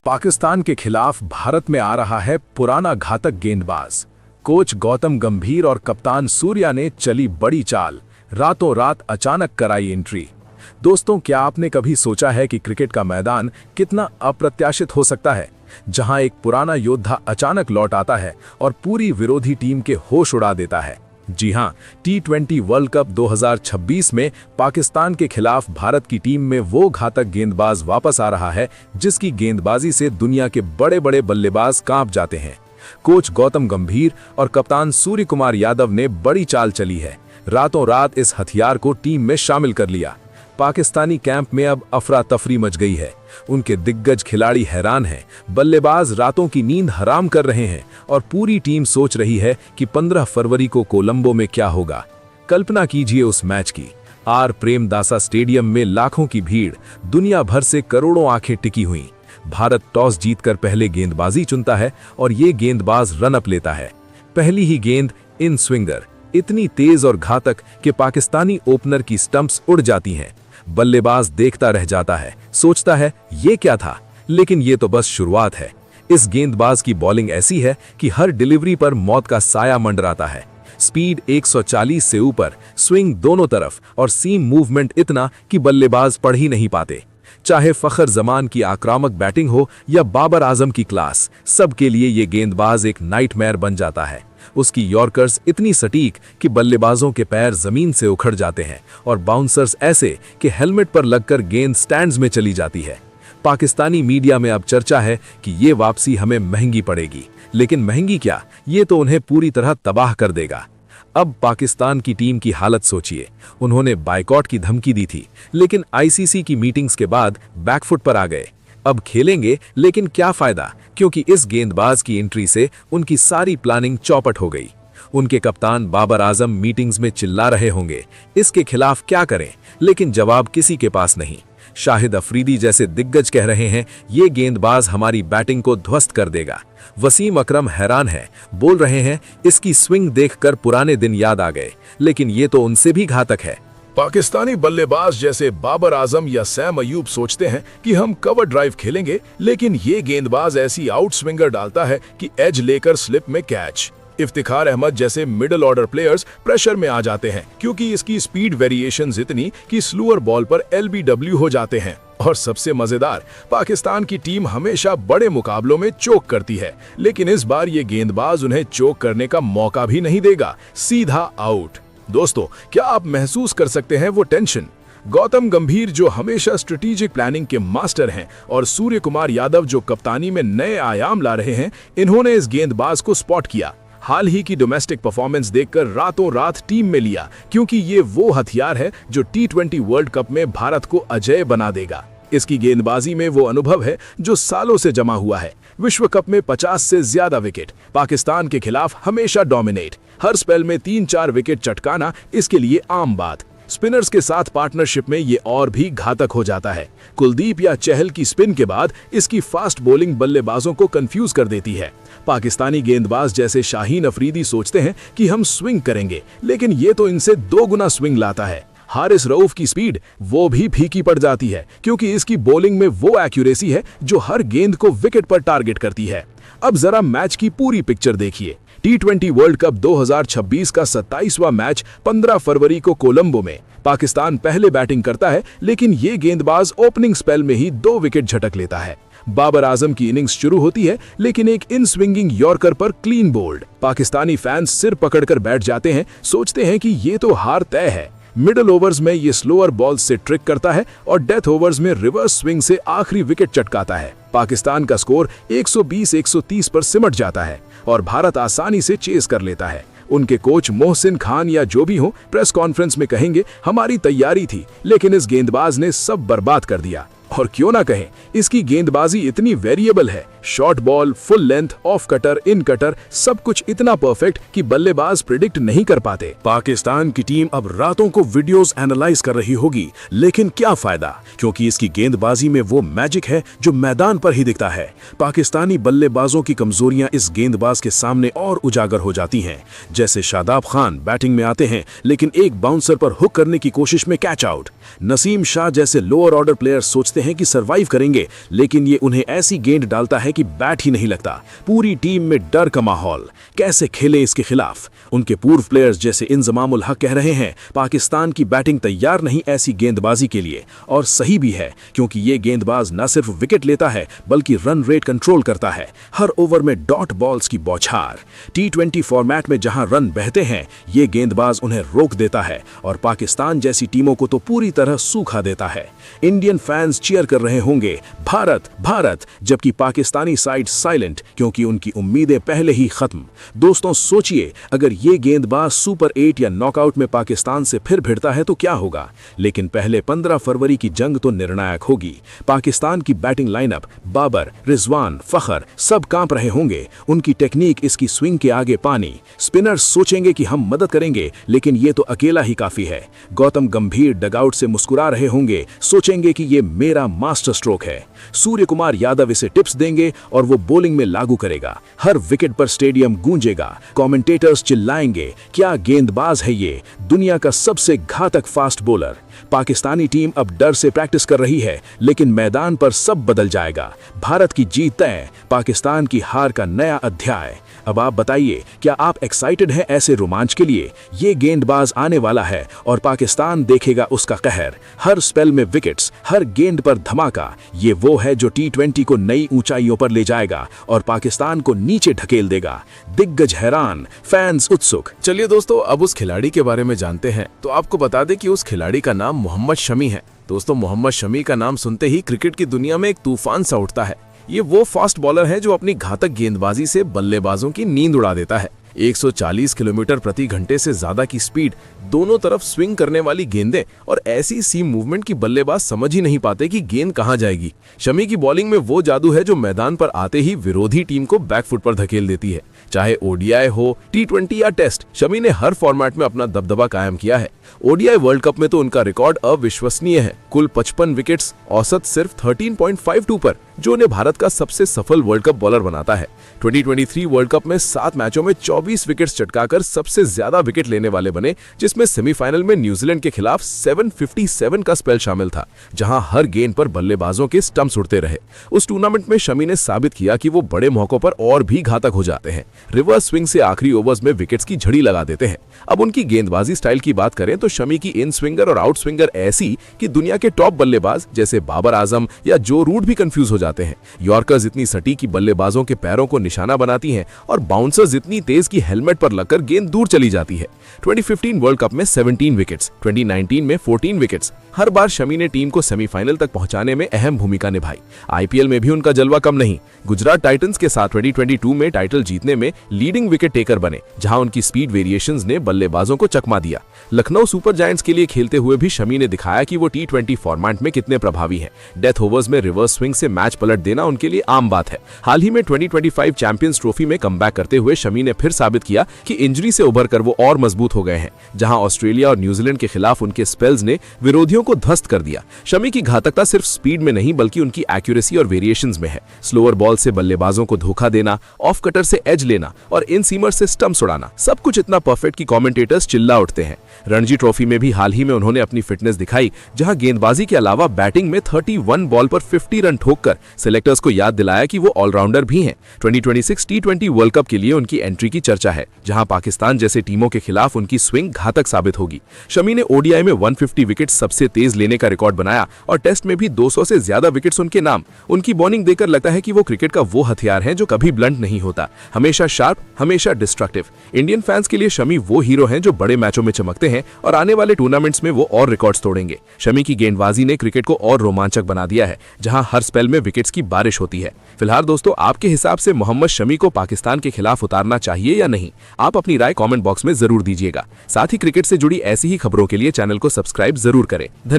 पाकिस्तान के खिलाफ भारत में आ रहा है पुराना घातक गेंदबाज। कोच गौतम गंभीर और कप्तान सूर्या ने चली बड़ी चाल, रातों रात अचानक कराई एंट्री। दोस्तों, क्या आपने कभी सोचा है कि क्रिकेट का मैदान कितना अप्रत्याशित हो सकता है, जहां एक पुराना योद्धा अचानक लौट आता है और पूरी विरोधी टीम के होश उड़ा देता है। जी हां, T20 वर्ल्ड कप 2026 में पाकिस्तान के खिलाफ भारत की टीम में वो घातक गेंदबाज वापस आ रहा है जिसकी गेंदबाजी से दुनिया के बड़े बड़े बल्लेबाज कांप जाते हैं। कोच गौतम गंभीर और कप्तान सूर्य कुमार यादव ने बड़ी चाल चली है। रातों रात इस हथियार को टीम में शामिल कर लिया। पाकिस्तानी कैंप में अब अफरा तफरी मच गई है। उनके दिग्गज खिलाड़ी हैरान हैं, बल्लेबाज रातों की नींद हराम कर रहे हैं और पूरी टीम सोच रही है कि 15 फरवरी को कोलंबो में क्या होगा। कल्पना कीजिए उस मैच की। आर प्रेमदासा स्टेडियम में लाखों की भीड़, दुनिया भर से करोड़ों आंखें टिकी हुई। भारत टॉस जीतकर पहले गेंदबाजी चुनता है और ये गेंदबाज रन अप लेता है। पहली ही गेंद इन स्विंगर, इतनी तेज और घातक कि पाकिस्तानी ओपनर की स्टंप्स उड़ जाती हैं। बल्लेबाज देखता रह जाता है, सोचता है ये क्या था, लेकिन ये तो बस शुरुआत है। इस गेंदबाज की बॉलिंग ऐसी है कि हर डिलीवरी पर मौत का साया मंडराता है। स्पीड 140 से ऊपर, स्विंग दोनों तरफ और सीम मूवमेंट इतना कि बल्लेबाज पढ़ ही नहीं पाते। चाहे फखर जमान की आक्रामक बैटिंग हो या बाबर आजम की क्लास, सबके लिए ये गेंदबाज एक नाइटमेयर बन जाता है। उसकी यॉर्कर्स इतनी सटीक कि बल्लेबाजों के पैर जमीन से उखड़ जाते हैं और बाउंसर्स ऐसे कि हेलमेट पर लगकर गेंद स्टैंड्स में चली जाती है। पाकिस्तानी मीडिया में अब चर्चा है कि ये वापसी हमें महंगी पड़ेगी, लेकिन महंगी क्या, ये तो उन्हें पूरी तरह तबाह कर देगा। अब पाकिस्तान की टीम की हालत सोचिए। उन्होंने बायकॉट की धमकी दी थी, लेकिन आईसीसी की मीटिंग्स के बाद बैकफुट पर आ गए। अब खेलेंगे, लेकिन क्या फायदा, क्योंकि इस गेंदबाज की एंट्री से उनकी सारी प्लानिंग चौपट हो गई। उनके कप्तान बाबर आजम मीटिंग्स में चिल्ला रहे होंगे, इसके खिलाफ क्या करें, लेकिन जवाब किसी के पास नहीं। शाहिद अफरीदी जैसे दिग्गज कह रहे हैं, ये गेंदबाज हमारी बैटिंग को ध्वस्त कर देगा। वसीम अकरम हैरान है, बोल रहे हैं इसकी स्विंग देखकर पुराने दिन याद आ गए, लेकिन ये तो उनसे भी घातक है। पाकिस्तानी बल्लेबाज जैसे बाबर आजम या सैम अयूब सोचते हैं कि हम कवर ड्राइव खेलेंगे, लेकिन ये गेंदबाज ऐसी आउट स्विंगर डालता है कि एज लेकर स्लिप में कैच। इफ्तिखार अहमद जैसे मिडिल ऑर्डर प्लेयर्स प्रेशर में आ जाते हैं क्योंकि इसकी स्पीड वेरिएशंस इतनी कि स्लोअर बॉल पर LBW हो जाते हैं। और सबसे मजेदार, पाकिस्तान की टीम हमेशा बड़े मुकाबलों में चोक करती है, लेकिन इस बार ये गेंदबाज उन्हें चोक करने का मौका भी नहीं देगा, सीधा आउट। दोस्तों, क्या आप महसूस कर सकते हैं वो टेंशन? गौतम गंभीर जो हमेशा स्ट्रेटेजिक प्लानिंग के मास्टर हैं और सूर्य कुमार यादव जो कप्तानी में नए आयाम ला रहे हैं, इन्होंने इस गेंदबाज को स्पॉट किया। हाल ही की डोमेस्टिक परफॉर्मेंस देखकर रातों रात टीम में लिया, क्योंकि ये वो हथियार है जो T20 वर्ल्ड कप में भारत को अजेय बना देगा। इसकी गेंदबाजी में वो अनुभव है जो सालों से जमा हुआ है। विश्व कप में 50 से ज्यादा विकेट, पाकिस्तान के खिलाफ हमेशा डोमिनेट, हर स्पेल में 3-4 विकेट चटकाना इसके लिए आम बात। स्पिनर्स के साथ पार्टनरशिप में ये और भी घातक हो जाता है। कुलदीप या चहल की स्पिन के बाद इसकी फास्ट बॉलिंग बल्लेबाजों को कंफ्यूज कर देती है। पाकिस्तानी गेंदबाज जैसे शाहीन अफरीदी सोचते हैं कि हम स्विंग करेंगे, लेकिन ये तो इनसे 2 गुना स्विंग लाता है। हारिस रऊफ की स्पीड वो भी फीकी पड़ जाती है, क्योंकि इसकी बॉलिंग में वो एक्यूरेसी है जो हर गेंद को विकेट पर टारगेट करती है। अब जरा मैच की पूरी पिक्चर देखिए। T20 वर्ल्ड कप 2026 का 27वां मैच 15 फरवरी को कोलंबो में। पाकिस्तान पहले बैटिंग करता है, लेकिन ये गेंदबाज ओपनिंग स्पेल में ही 2 विकेट झटक लेता है। बाबर आजम की इनिंग्स शुरू होती है, लेकिन एक इन स्विंगिंग यॉर्कर पर क्लीन बोल्ड। पाकिस्तानी फैंस सिर पकड़कर बैठ जाते हैं, सोचते हैं कि ये तो हार तय है। मिडिल ओवर्स में ये स्लोअर बॉल से ट्रिक करता है और डेथ ओवर्स में रिवर्स स्विंग से आखिरी विकेट चटकाता है। पाकिस्तान का स्कोर 120-130 पर सिमट जाता है और भारत आसानी से चेस कर लेता है। उनके कोच मोहसिन खान या जो भी हो, प्रेस कॉन्फ्रेंस में कहेंगे हमारी तैयारी थी, लेकिन इस गेंदबाज ने सब बर्बाद कर दिया। और क्यों ना कहें, इसकी गेंदबाजी इतनी वेरिएबल है, short ball, full length, off cutter, in cutter, सब कुछ इतना परफेक्ट कि बल्लेबाज प्रिडिक्ट नहीं कर पाते। पाकिस्तान की टीम अब रातों को वीडियोस एनालाइज कर रही होगी, लेकिन क्या फायदा, क्योंकि इसकी गेंदबाजी में वो मैजिक है जो मैदान पर ही दिखता है। पाकिस्तानी बल्लेबाजों की कमजोरियां इस गेंदबाज के सामने और उजागर हो जाती हैं। जैसे शादाब खान बैटिंग में आते हैं, लेकिन एक बाउंसर पर हुक करने की कोशिश में कैच आउट। नसीम शाह जैसे लोअर ऑर्डर प्लेयर सोचते हैं कि सरवाइव करेंगे, लेकिन ये उन्हें ऐसी गेंद डालता है कि बैट ही नहीं लगता। पूरी टीम में डर का माहौल। कैसे खेले इसके खिलाफ? उनके पूर्व प्लेयर्स जैसे इंजमाम उल हक कह रहे हैं, पाकिस्तान की बैटिंग तैयार नहीं ऐसी गेंदबाजी के लिए। और सही भी है, क्योंकि ये गेंदबाज न सिर्फ विकेट लेता है बल्कि रन रेट कंट्रोल करता है। हर ओवर में डॉट बॉल्स की बौछार। T20 फॉर्मेट में जहां रन बहते हैं, ये गेंदबाज उन्हें रोक देता है और पाकिस्तान जैसी टीमों को तो पूरी तरह सूखा देता है। इंडियन फैंस चीयर कर रहे होंगे, भारत भारत, जबकि पाकिस्तानी साइड साइलेंट, क्योंकि उनकी उम्मीदें पहले ही खत्म। दोस्तों सोचिए, अगर ये गेंदबाज सुपर 8 या नॉकआउट में पाकिस्तान से फिर भिड़ता है तो क्या होगा। लेकिन पहले 15 फरवरी की जंग तो निर्णायक होगी। पाकिस्तान की बैटिंग लाइनअप, बाबर, रिजवान, फखर, सब कांप रहे होंगे। उनकी टेक्निक इसकी स्विंग के आगे पानी। स्पिनर्स सोचेंगे कि हम मदद करेंगे, लेकिन ये तो अकेला ही काफी है। गौतम गंभीर डगआउट से मुस्कुरा रहे होंगे, सोचेंगे कि ये मेरा मास्टर स्ट्रोक है। सूर्य कुमार यादव इसे टिप्स देंगे और वो बॉलिंग में लागू करेगा। हर विकेट पर स्टेडियम गूंजेगा। कमेंटेटर्स चिल्लाएंगे, क्या गेंदबाज है ये, दुनिया का सबसे घातक फास्ट बॉलर। पाकिस्तानी टीम अब डर से प्रैक्टिस कर रही है, लेकिन मैदान पर सब बदल जाएगा। भारत की जीत तय, पाकिस्तान की हार का नया अध्याय। अब आप बताइए, क्या आप एक्साइटेड हैं ऐसे रोमांच के लिए? ये गेंदबाज आने वाला है और पाकिस्तान देखेगा उसका कहर। हर स्पेल में विकेट्स, हर गेंद पर धमाका। ये वो है जो T20 को नई ऊंचाइयों पर ले जाएगा और पाकिस्तान को नीचे ढकेल देगा। दिग्गज हैरान, फैंस उत्सुक। चलिए दोस्तों, अब उस खिलाड़ी के बारे में जानते हैं। तो आपको बता दें कि उस खिलाड़ी का नाम मोहम्मद शमी है। दोस्तों, मोहम्मद शमी का नाम सुनते ही क्रिकेट की दुनिया में एक तूफान सा उठता है। ये वो फास्ट बॉलर है जो अपनी घातक गेंदबाजी से बल्लेबाजों की नींद उड़ा देता है। 140 किलोमीटर प्रति घंटे से ज्यादा की स्पीड, दोनों तरफ स्विंग करने वाली गेंदें और ऐसी सीम मूवमेंट की बल्लेबाज समझ ही नहीं पाते कि गेंद कहां जाएगी। शमी की बॉलिंग में वो जादू है जो मैदान पर आते ही विरोधी टीम को बैकफुट पर धकेल देती है। चाहे ODI हो, T20 या टेस्ट, शमी ने हर फॉर्मेट में अपना दबदबा कायम किया है। ODI वर्ल्ड कप में तो उनका रिकॉर्ड अविश्वसनीय है। कुल 55 विकेट्स, औसत सिर्फ 13.52 पर, जो उन्हें भारत का सबसे सफल वर्ल्ड कप बॉलर बनाता है। 2023 वर्ल्ड कप में 7 मैचों में 24 विकेट्स चटकाकर सबसे ज्यादा विकेट लेने वाले बने, जिसमें सेमीफाइनल में न्यूजीलैंड के खिलाफ 757 का स्पेल शामिल था, जहां हर गेंद पर बल्लेबाजों के स्टंप्स उड़ते रहे। उस टूर्नामेंट में शमी ने साबित किया कि वो बड़े मौकों पर और भी घातक हो जाते हैं। रिवर्स स्विंग से आखिरी ओवर्स में विकेट्स की झड़ी लगा देते हैं। अब उनकी गेंदबाजी स्टाइल की बात करें तो शमी की इन स्विंगर और आउट स्विंगर ऐसी कि दुनिया के टॉप बल्लेबाज जैसे बाबर आजम या जो रूट भी कंफ्यूज हो जाते हैं। यॉर्कर्स इतनी सटीक की बल्लेबाजों के पैरों को निशाना बनाती हैं और बाउंसर्स इतनी तेज की हेलमेट पर लगकर गेंद दूर चली जाती है। 2015 वर्ल्ड कप में 17 विकेट्स, 2019 में 14 विकेट्स। हर बार शमी ने टीम को सेमीफाइनल तक पहुंचाने में अहम भूमिका निभाई। IPL में भी उनका जलवा कम नहीं। गुजरात टाइटंस के साथ 2022 में टाइटल जीतने में लीडिंग विकेट टेकर बने, जहां उनकी स्पीड वेरिएशंस ने बल्लेबाजों को चकमा दिया। लखनऊ सुपर जायंट्स के लिए खेलते हुए भी शमी ने दिखाया कि वो T20 फॉर्मेट में कितने प्रभावी हैं। डेथ ओवर्स में रिवर्स स्विंग से मैच पलट देना उनके लिए आम बात है। हाल ही में 2025 चैंपियंस ट्रॉफी में कमबैक करते हुए शमी ने फिर साबित किया कि इंजरी से उभरकर वो और मजबूत हो गए हैं, जहां ऑस्ट्रेलिया और न्यूजीलैंड के खिलाफ उनके स्पेल्स ने विरोधियों को ध्वस्त कर दिया। शमी की घातकता सिर्फ स्पीड में नहीं बल्कि उनकी एक्यूरेसी और वेरिएशंस में है। स्लोअर बॉल से बल्लेबाजों को धोखा देना, ऑफ कटर से एज लेना और इन सीमर से स्टंप्स उड़ाना, सब कुछ इतना परफेक्ट कि कमेंटेटर्स चिल्ला उठते हैं। रणजी ट्रॉफी में भी हाल ही में उन्होंने अपनी फिटनेस दिखाई, जहां गेंदबाजी के अलावा बैटिंग में 31 बॉल पर 50 रन ठोककर सिलेक्टर्स को याद दिलाया कि वो ऑलराउंडर भी हैं। 2026 T20 वर्ल्ड कप के लिए उनकी एंट्री की चर्चा है, जहां पाकिस्तान जैसे टीमों के खिलाफ उनकी स्विंग घातक साबित होगी। शमी ने ODI में 150 विकेट सबसे तेज लेने का रिकॉर्ड बनाया और टेस्ट में भी 200 से ज्यादा विकेट्स उनके नाम। उनकी बॉलिंग देखकर लगता है कि वो क्रिकेट का वो हथियार है जो कभी ब्लंट नहीं होता, हमेशा शार्प, हमेशा डिस्ट्रक्टिव। इंडियन फैंस के लिए शमी वो हीरो हैं जो बड़े मैचों में चमकते हैं और आने वाले टूर्नामेंट्स में वो और रिकॉर्ड्स तोड़ेंगे। शमी की गेंदबाजी ने क्रिकेट को और रोमांचक बना दिया है, जहां हर स्पेल में विकेट्स की बारिश होती है। फिलहाल दोस्तों, आपके हिसाब से मोहम्मद शमी को पाकिस्तान के खिलाफ उतारना चाहिए या नहीं? आप अपनी राय कमेंट बॉक्स में जरूर दीजिएगा। साथ ही क्रिकेट से जुड़ी ऐसी ही खबरों के लिए चैनल को सब्सक्राइब जरूर करें। धन्यवाद।